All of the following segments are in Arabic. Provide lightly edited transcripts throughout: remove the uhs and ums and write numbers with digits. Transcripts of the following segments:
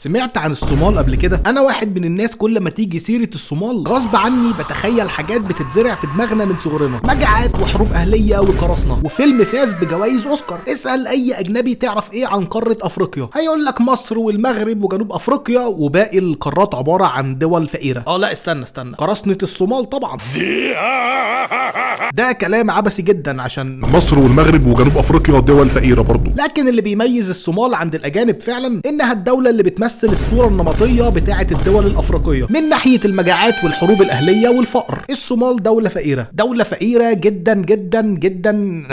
سمعت عن الصومال قبل كده؟ انا واحد من الناس كل ما تيجي سيرة الصومال غصب عني بتخيل حاجات بتتزرع في دماغنا من صغرنا، مجاعات وحروب اهلية وقراصنة وفيلم فاز بجوائز اوسكار. اسأل اي اجنبي تعرف ايه عن قارة افريقيا، هيقول لك مصر والمغرب وجنوب افريقيا وباقي القارات عبارة عن دول فقيرة. لا استنى قراصنة الصومال طبعا. ده كلام عبثي جدا عشان مصر والمغرب وجنوب افريقيا دول فقيرة برضو. لكن اللي بيميز الصومال عند الاجانب فعلا انها الدولة اللي بتمثل الصورة النمطية بتاعة الدول الافريقية من ناحية المجاعات والحروب الاهلية والفقر. الصومال دولة فقيرة جدا جدا جدا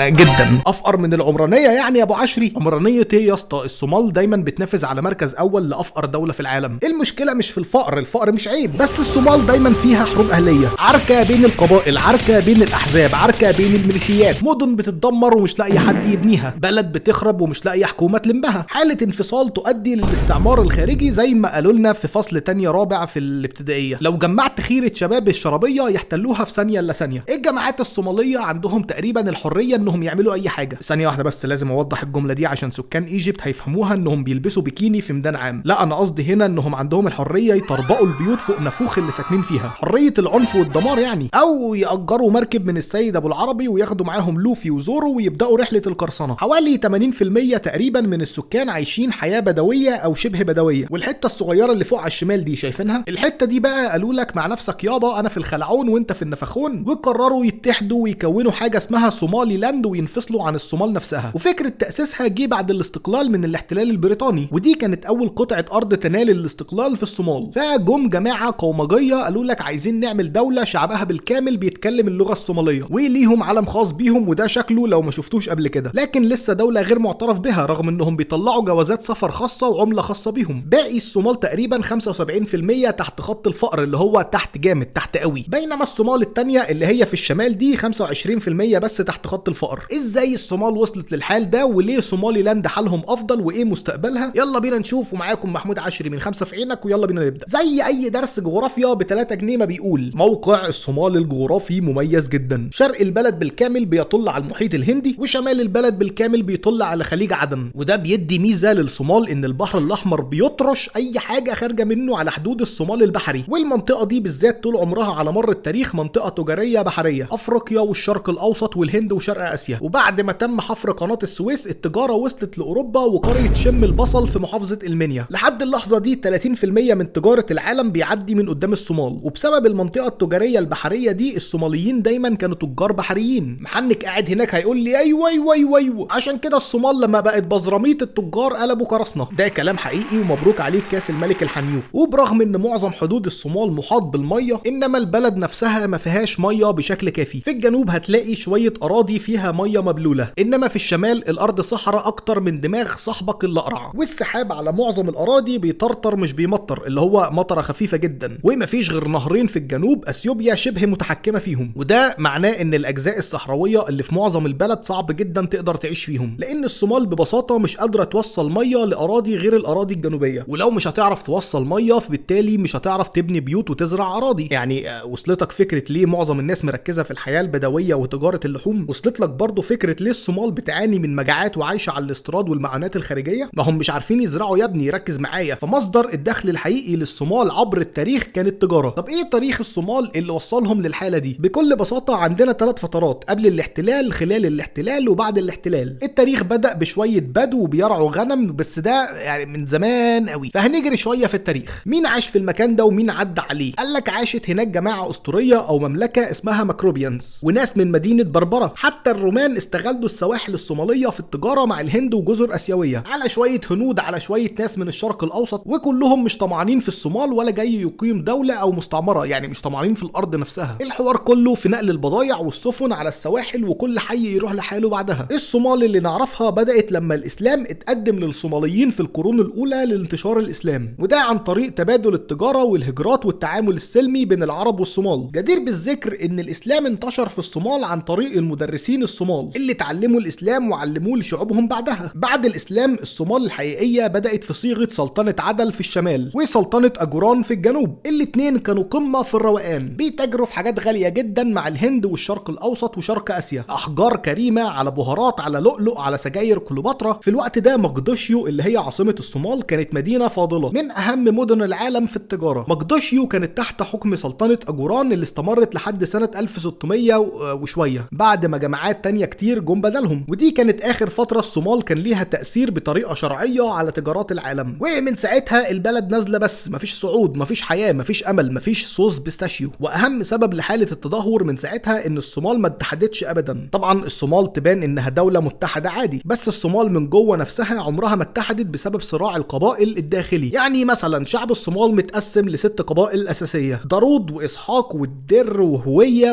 جدا، افقر من العمرانية يعني يا ابو عشري. عمرانية ايه يا اسطى؟ الصومال دايما بتنافس على مركز اول لافقر دولة في العالم. المشكلة مش في الفقر مش عيب، بس الصومال دايما فيها حروب اهلية، عركة بين القبائل، عركة بين الاحزاب، عركة بين الميليشيات، مدن بتتدمر ومش لاقي حد يبنيها، بلد بتخرب ومش لاقي حكومة تلمها، حالة انفصال تؤدي للاستعمار الخارجي زي ما قالوا لنا في فصل تانية رابع في الابتدائية. لو جمعت خيرة شباب الشرابية يحتلوها في ثانية الا ثانية. الجماعات الصومالية عندهم تقريبا الحرية انهم يعملوا اي حاجة. ثانية واحدة بس لازم اوضح الجملة دي عشان سكان ايجيبت هيفهموها انهم بيلبسوا بيكيني في ميدان عام. لا انا قصدي هنا انهم عندهم الحرية يطربقوا البيوت فوق نافوخ اللي ساكنين فيها، حرية العنف والدمار يعني، او يأجروا مركب من السيد ابو العربي وياخدوا معاهم لوفي وزورو ويبداوا رحلة القرصنة. حوالي 80% تقريبا من السكان عايشين حياة بدوية او شبه بدوية. والحتة الصغيرة اللي فوق على الشمال دي شايفينها؟ الحتة دي بقى قالوا لك مع نفسك يابا انا في الخلعون وانت في النفخون، وقرروا يتحدوا ويكونوا حاجة اسمها صومالي لاند وينفصلوا عن الصومال نفسها. وفكرة تأسيسها جه بعد الاستقلال من الاحتلال البريطاني، ودي كانت اول قطعة ارض تنال الاستقلال في الصومال. فجم جماعة قومجية قالوا لك عايزين نعمل دولة شعبها بالكامل بيتكلم اللغة الصومالية وليهم علم خاص بيهم، وده شكله لو ما شفتوش قبل كده، لكن لسه دولة غير معترف بها رغم انهم بيطلعوا جوازات سفر خاصة وعملة خاصة بيهم. باقي الصومال تقريبا 75% تحت خط الفقر اللي هو تحت جامد، تحت قوي، بينما الصومال التانية اللي هي في الشمال دي 25% بس تحت خط الفقر. ازاي الصومال وصلت للحال ده؟ وليه صومالي لاند حالهم افضل وايه مستقبلها؟ يلا بينا نشوف. ومعاكم محمود عشري من 5 في عينك، ويلا بينا نبدا. زي اي درس جغرافيا ب3 جنيه ما بيقول، موقع الصومال الجغرافي مميز جدا. شرق البلد بالكامل بيطل على المحيط الهندي، وشمال البلد بالكامل بيطل على خليج عدن، وده بيدي ميزه للصومال ان البحر الاحمر بيطرش اي حاجه خارجه منه على حدود الصومال البحري. والمنطقه دي بالذات طول عمرها على مر التاريخ منطقه تجاريه بحريه، افريقيا والشرق الاوسط والهند وشرق اسيا. وبعد ما تم حفر قناه السويس التجاره وصلت لاوروبا وقريه شم البصل في محافظه المنيا. لحد اللحظه دي 30% من تجاره العالم بيعدي من قدام الصومال، وبسبب المنطقه التجاريه البحريه دي الصوماليين دايما كانوا تجار بحريين. محنك قاعد هناك هيقول لي ايوه عشان كده الصومال لما بقت بزراميط التجار قلبوا قراصنه. ده كلام حقيقي ومبروك عليك كاس الملك الحنيو. وبرغم ان معظم حدود الصومال محاط بالميه، انما البلد نفسها ما فيهاش ميه بشكل كافي. في الجنوب هتلاقي شويه اراضي فيها ميه مبلوله، انما في الشمال الارض صحراء اكتر من دماغ صاحبك الاقرع، والسحاب على معظم الاراضي بيطرطر مش بيمطر، اللي هو مطره خفيفه جدا. ومفيش غير نهرين في الجنوب اثيوبيا شبه متحكمه فيهم، وده معناه ان الاجزاء الصحراويه اللي في معظم البلد صعب جدا تقدر تعيش فيهم، لان الصومال ببساطه مش قادره توصل ميه لاراضي غير الاراضي الجنوبيه. ولو مش هتعرف توصل ميه فبالتالي مش هتعرف تبني بيوت وتزرع اراضي. يعني وصلتك فكره ليه معظم الناس مركزه في الحياه البدويه وتجاره اللحوم؟ وصلت لك برضو فكره ليه الصومال بتعاني من مجاعات وعايشه على الاستيراد والمعونات الخارجيه؟ ما هم مش عارفين يزرعوا يا ابني، ركز معايا. فمصدر الدخل الحقيقي للصومال عبر التاريخ كانت التجاره. طب ايه تاريخ الصومال اللي وصلهم للحاله دي؟ بكل بساطه عندنا 3 فترات، قبل الاحتلال، خلال الاحتلال، وبعد الاحتلال. التاريخ بدأ بشويه بدو بيرعوا غنم، بس ده يعني من زمان قوي، فهنجري شويه في التاريخ. مين عاش في المكان ده ومين عدى عليه؟ قال لك عاشت هناك جماعه اسطوريه او مملكه اسمها ماكروبيانز، وناس من مدينه بربره. حتى الرومان استغلوا السواحل الصوماليه في التجاره مع الهند وجزر اسيويه، على شويه هنود، على شويه ناس من الشرق الاوسط، وكلهم مش طمعانين في الصومال ولا جاي يقيم دوله او مستعمره، يعني مش طمعانين في الارض نفسها. الحوار كله في نقل البضايع والسفن على السواحل، وكل حي يروح لحاله بعدها. الصومال اللي نعرفها بدأت لما الاسلام اتقدم للصوماليين في القرون الاولى لانتشار الاسلام، وده عن طريق تبادل التجاره والهجرات والتعامل السلمي بين العرب والصومال. جدير بالذكر ان الاسلام انتشر في الصومال عن طريق المدرسين الصومال اللي اتعلموا الاسلام وعلموه لشعوبهم بعدها. بعد الاسلام الصومال الحقيقيه بدأت في صيغه سلطنه عدل في الشمال وسلطنه اجوران في الجنوب. الاتنين كانوا قمه في الروقان، بيتاجروا في حاجات غاليه جدا مع الهند والشرق الاوسط وشرق اسيا، احجار كريمه، على بهارات، على لؤلؤ، على سجاير كليوباترا. في الوقت ده مقدشيو اللي هي عاصمه الصومال كانت مدينة فاضلة من اهم مدن العالم في التجارة. مقدوشيو كانت تحت حكم سلطنة اجوران اللي استمرت لحد سنة 1600 وشوية، بعد ما جماعات تانية كتير جم بدلهم، ودي كانت اخر فترة الصومال كان ليها تأثير بطريقة شرعية على تجارات العالم. ومن ساعتها البلد نازلة بس، مفيش صعود، مفيش حياة، مفيش امل، مفيش صوص بيستاشيو. واهم سبب لحالة التدهور من ساعتها ان الصومال ما اتحدتش ابدا. طبعا الصومال تبان انها دولة متحدة عادي، بس الصومال من جوه نفسها عمرها ما اتحدت بسبب صراع القبائل الداخلي. يعني مثلا شعب الصومال متقسم ل6 قبائل اساسية: دارود واسحاق والدر وهوية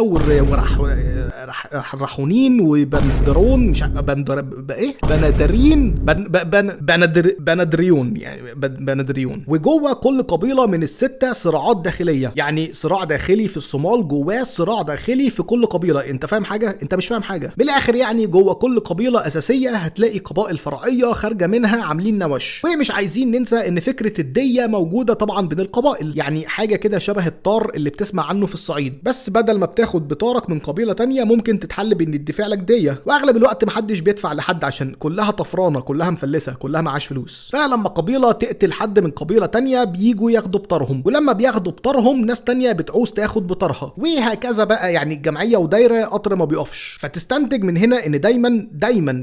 والرحونين وبندرون، مش بندرين بندريون، يعني بندريون. وجوه كل قبيلة من ال6 صراعات داخلية، يعني صراع داخلي في الصومال جواه صراع داخلي في كل قبيلة. انت فاهم حاجة؟ انت مش فاهم حاجة. بالاخر يعني جوه كل قبيلة اساسية هتلاقي قبائل فرعية خارجة منها عاملين نوش. ومش عايزين ننسى ان فكرة الدية موجودة طبعا بين القبائل، يعني حاجة كده شبه الطار اللي بتسمع عنه في الصعيد، بس بدل ما بتاخد بطارك من قبيلة تانية ممكن تتحل بان يدفع لك دية. واغلب الوقت محدش بيدفع لحد عشان كلها طفرانة، كلها مفلسة، كلها معاش فلوس. فلما قبيلة تقتل حد من قبيلة تانية بييجوا ياخدوا بطارهم، ولما بياخدوا بطارهم ناس تانية بتعوز تاخد بطارها، وهكذا بقى. يعني الجمعية ودايرة قطر ما بيقفش. فتستنتج من هنا ان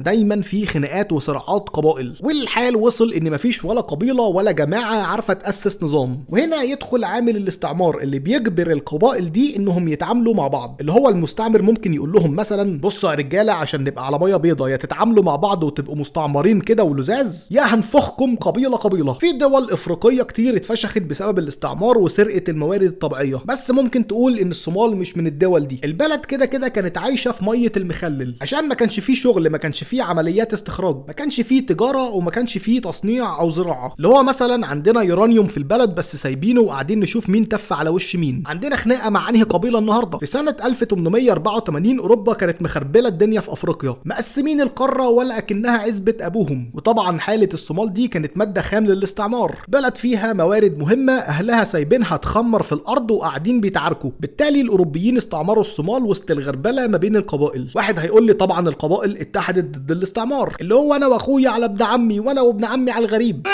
دايما في خناقات وصراعات قبائل، والحال وصل ان مفيش ولا قبيلة ولا جماعة عارفة تأسس نظام. وهنا يدخل عامل الاستعمار اللي بيجبر القبائل دي انهم يتعاملوا مع بعض. اللي هو المستعمر ممكن يقول لهم مثلا: بصوا يا رجالة، عشان نبقى على مية بيضة، يا تتعاملوا مع بعض وتبقوا مستعمرين كده ولزاز، يا هنفخكم قبيلة قبيلة. في دول افريقية كتير اتفشخت بسبب الاستعمار وسرقة الموارد الطبيعية، بس ممكن تقول ان الصومال مش من الدول دي. البلد كده كانت عايشة في مية المخلل، عشان ما كانش فيه شغل، ما كانش فيه عمليات استخراج، ما كانش فيه تجارة، وما كانش فيه تصنيع او زراعة. اللي هو مثلا عندنا يورانيوم في البلد بس سايبينه وقاعدين نشوف مين تف على وش مين. عندنا خناقة مع انهي قبيلة النهاردة. في سنة 1884 اوروبا كانت مخربلة الدنيا في افريقيا، مقسمين القارة ولا اكنها عزبة ابوهم. وطبعا حالة الصومال دي كانت مادة خام للاستعمار، بلد فيها موارد مهمة اهلها سايبينها تخمر في الارض وقاعدين بيتعاركوا. بالتالي الاوروبيين استعمروا الصومال وسط الغربلة ما بين القبائل. واحد هيقول لي طبعا القبائل اتحدت ضد الاستعمار، اللي هو انا واخويا على ابن عمي، وانا وابن عمي على الغريب.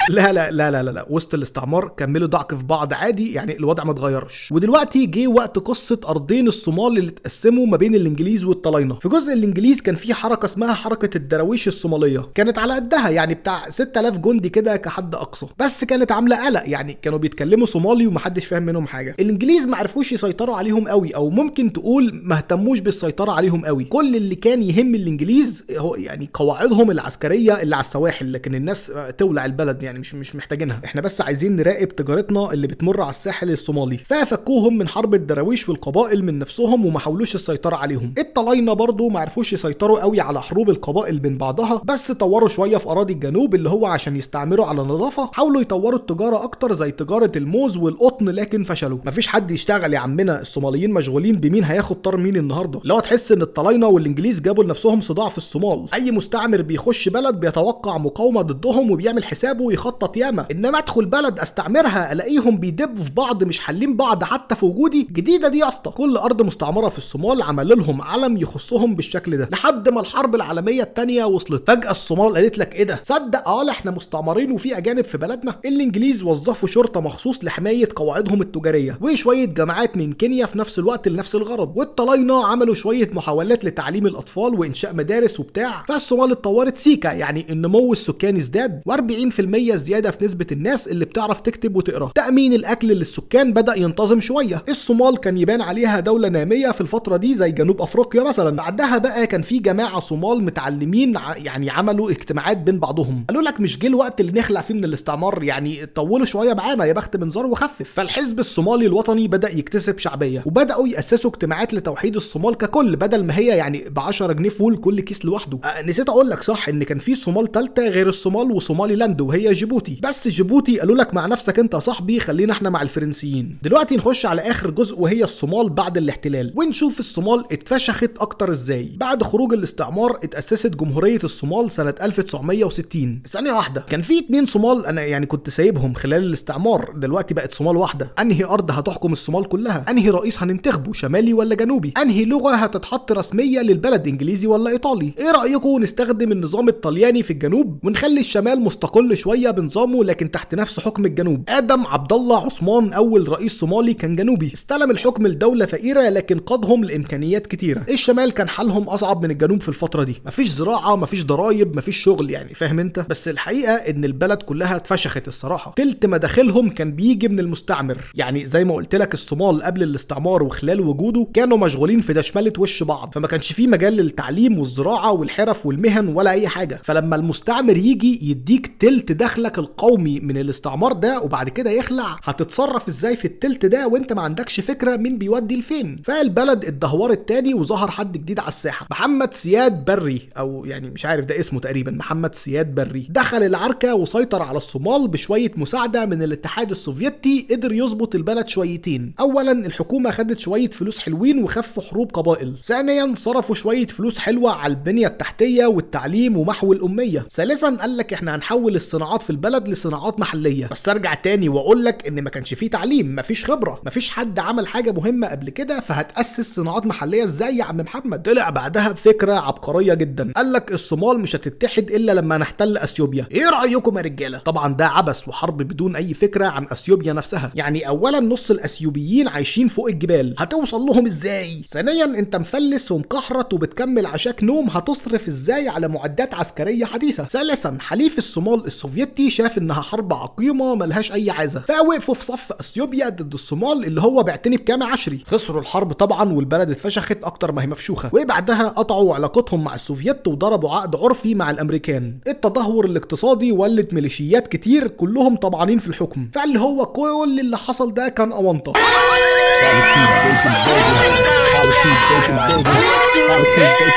لا لا لا لا لا، وسط الاستعمار كملوا ضعك في بعض عادي، يعني الوضع ما اتغيرش. ودلوقتي جه وقت قصه ارضين الصومال اللي اتقسموا ما بين الانجليز والطلاينه. في جزء الانجليز كان في حركه اسمها حركه الدراويش الصوماليه، كانت على قدها، يعني بتاع 6000 جندي كده كحد اقصى، بس كانت عامله قلق، يعني كانوا بيتكلموا صومالي ومحدش فاهم منهم حاجه. الانجليز ما عرفوش يسيطروا عليهم قوي، او ممكن تقول ما اهتموش بالسيطره عليهم قوي. كل اللي كان يهم الانجليز هو يعني قواعدهم العسكريه اللي على السواحل، لكن الناس تولع البلد، يعني مش محتاجينها، احنا بس عايزين نراقب تجارتنا اللي بتمر على الساحل الصومالي. ففكوهم من حرب الدراويش والقبائل من نفسهم وما حاولوش السيطره عليهم. الطلاينه برضو ما عرفوش يسيطروا قوي على حروب القبائل بين بعضها، بس طوروا شويه في اراضي الجنوب اللي هو عشان يستعمروا على نظافه. حاولوا يطوروا التجاره اكتر زي تجاره الموز والقطن، لكن فشلوا. مفيش حد يشتغل يا عمنا، الصوماليين مشغولين بمين هياخد طار مين النهارده. لو تحس ان الطلاينه والانجليز جابوا لنفسهم صداع في الصومال. اي مستعمر بيخش بلد بيتوقع مقاومه ضدهم وبيعمل حسابه ويخطط ياما، انما ادخل بلد استعمرها الاقيهم بيدبوا في بعض، مش حالين بعض حتى في وجودي. جديده دي يا اسطى. كل ارض مستعمره في الصومال عمل لهم علم يخصهم بالشكل ده، لحد ما الحرب العالميه الثانيه وصلت. فجاه الصومال قالت لك ايه ده، صدق احنا مستعمرين وفي اجانب في بلدنا. الانجليز وظفوا شرطه مخصوص لحمايه قواعدهم التجاريه، وشويه جماعات من كينيا في نفس الوقت لنفس الغرض. والطلاينه عملوا شويه محاولات لتعليم الاطفال وانشاء مدارس وبتاع. فالصومال اتطورت سيكا، يعني النمو السكاني ازداد، و40% زياده في نسبة الناس اللي بتعرف تكتب وتقرا. تأمين الأكل للسكان بدأ ينتظم شوية. الصومال كان يبان عليها دولة نامية في الفترة دي زي جنوب أفريقيا مثلا. بعدها بقى كان في جماعة صومال متعلمين، يعني عملوا اجتماعات بين بعضهم، قالوا لك مش جه الوقت اللي نخلع فيه من الاستعمار، يعني طولوا شوية معانا، يا بخت منظر وخفف. فالحزب الصومالي الوطني بدأ يكتسب شعبية، وبدأوا يأسسوا اجتماعات لتوحيد الصومال ككل، بدل ما هي يعني ب10 جنيه فول كل كيس لوحده. نسيت أقول لك صح إن كان في صومال تالتة غير الصومال وصومالي لاند، وهي جيبوتي، بس جيبوتي قالوا لك مع نفسك انت يا صاحبي، خلينا احنا مع الفرنسيين. دلوقتي نخش على اخر جزء وهي الصومال بعد الاحتلال، ونشوف الصومال اتفشخت اكتر ازاي. بعد خروج الاستعمار اتأسست جمهورية الصومال سنة 1960. ثانية واحدة، كان في 2 صومال انا يعني كنت سايبهم خلال الاستعمار، دلوقتي بقت صومال واحدة. انهي ارض هتحكم الصومال كلها؟ انهي رئيس هننتخبه، شمالي ولا جنوبي؟ انهي لغة هتتحط رسمية للبلد، انجليزي ولا ايطالي؟ ايه رأيكم نستخدم النظام الطلياني في الجنوب ونخلي الشمال مستقل شوية بنظامه لكن تحت نفس حكم الجنوب؟ ادم عبد الله عثمان اول رئيس صومالي كان جنوبي، استلم الحكم لدولة فقيرة لكن قادهم لامكانيات كتيرة. الشمال كان حالهم اصعب من الجنوب في الفترة دي، مفيش زراعة، مفيش ضرايب، مفيش شغل، يعني فاهم انت. بس الحقيقة ان البلد كلها اتفشخت الصراحة، تلت مداخلهم كان بيجي من المستعمر. يعني زي ما قلت لك الصومال قبل الاستعمار وخلال وجوده كانوا مشغولين في دشملة وش بعض، فما كانش فيه مجال للتعليم والزراعة والحرف والمهن ولا اي حاجة. فلما المستعمر يجي يديك تلت دخلك القومي من الاستعمار ده وبعد كده يخلع، هتتصرف ازاي في التلت ده وانت ما عندكش فكرة مين بيودي لفين؟ فالبلد اتدهورت تاني وظهر حد جديد على الساحة، محمد سياد بري، او يعني مش عارف ده اسمه تقريبا محمد سياد بري. دخل العركة وسيطر على الصومال بشوية مساعدة من الاتحاد السوفيتي، قدر يظبط البلد شويتين. اولا الحكومة خدت شوية فلوس حلوين وخفوا حروب قبائل. ثانيا صرفوا شوية فلوس حلوة على البنية التحتية والتعليم ومحو الأمية. ثالثا قال لك احنا هنحول الصناعات في البلد لصناعات محلية. بس ارجع تاني واقول لك ان ما كانش فيه تعليم، مفيش خبرة، مفيش حد عمل حاجة مهمة قبل كده، فهتأسس صناعات محلية ازاي يا عم محمد؟ طلع بعدها بفكرة عبقرية جدا، قال لك الصومال مش هتتحد الا لما نحتل اثيوبيا. ايه رأيكم يا رجالة؟ طبعا ده عبث وحرب بدون اي فكرة عن اثيوبيا نفسها. يعني اولا نص الاثيوبيين عايشين فوق الجبال، هتوصل لهم ازاي؟ ثانيا انت مفلس ومكحرت وبتكمل عشاك نوم، هتصرف ازاي على معدات عسكرية حديثة؟ ثالثا حليف الصومال السوفيتي شاف انها حرب عقيمة ملهاش اي عازة، فوقفوا في صف اثيوبيا ضد الصومال اللي هو بيعتني بكام عشري. خسروا الحرب طبعا والبلد اتفشخت اكتر ما هي مفشوخة، وبعدها قطعوا علاقتهم مع السوفيت وضربوا عقد عرفي مع الامريكان. التدهور الاقتصادي ولد ميليشيات كتير كلهم طبعانين في الحكم، فاللي هو كل اللي حصل ده كان اونطة.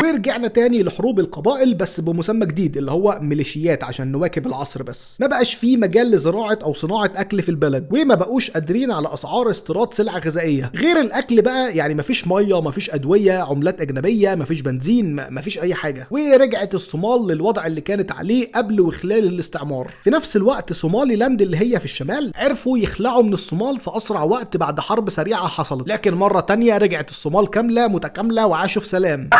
ورجعنا تاني لحروب القبائل بس بمسمى جديد اللي هو ميليشيات عشان نواكب العصر. بس ما بقاش فيه مجال لزراعة او صناعة اكل في البلد، وما بقوش قادرين على اسعار استيراد سلع غذائية غير الاكل بقى. يعني مفيش مية، مفيش ادوية، عملات اجنبية، مفيش بنزين، مفيش اي حاجة. ورجعت الصومال للوضع اللي كانت عليه قبل وخلال الاستعمار. في نفس الوقت صومالي لاند اللي هي في الشمال عرفوا يخلعوا من الصومال في اسرع وقت بعد حرب سريعة حصلت، لكن مرة تانية رجعت الصومال كاملة متكاملة وعاشوا في سلام.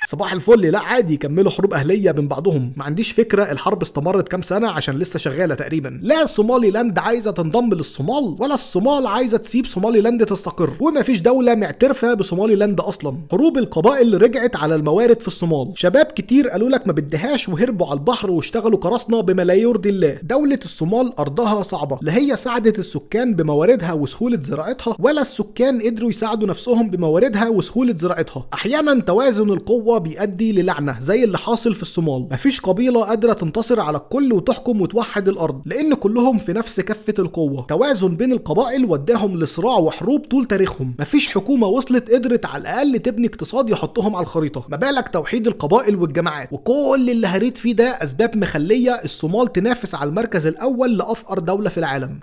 صباح الفل. لا عادي يكملوا حروب اهليه بين بعضهم، ما عنديش فكره الحرب استمرت كام سنه عشان لسه شغاله تقريبا. لا صومالي لاند عايزه تنضم للصومال ولا الصومال عايزه تسيب صومالي لاند تستقر، وما فيش دوله معترفه بصومالي لاند اصلا. حروب القبائل رجعت على الموارد في الصومال، شباب كتير قالوا لك ما بدهاش وهربوا على البحر واشتغلوا قراصنه بما لا يرضي الله. دوله الصومال ارضها صعبه، لا هي ساعدت السكان بمواردها وسهوله زراعتها، ولا السكان قدروا يساعدوا نفسهم بمواردها وسهوله زراعتها. احيانا توازن القوه بيؤدي للعنة زي اللي حاصل في الصومال. مفيش قبيلة قادرة تنتصر على الكل وتحكم وتوحد الأرض لأن كلهم في نفس كفة القوة. توازن بين القبائل وداهم لصراع وحروب طول تاريخهم. مفيش حكومة وصلت قدرت على الأقل تبني اقتصاد يحطهم على الخريطة، ما بالك توحيد القبائل والجماعات. وكل اللي هريت فيه ده أسباب مخلية الصومال تنافس على المركز الأول لأفقر دولة في العالم.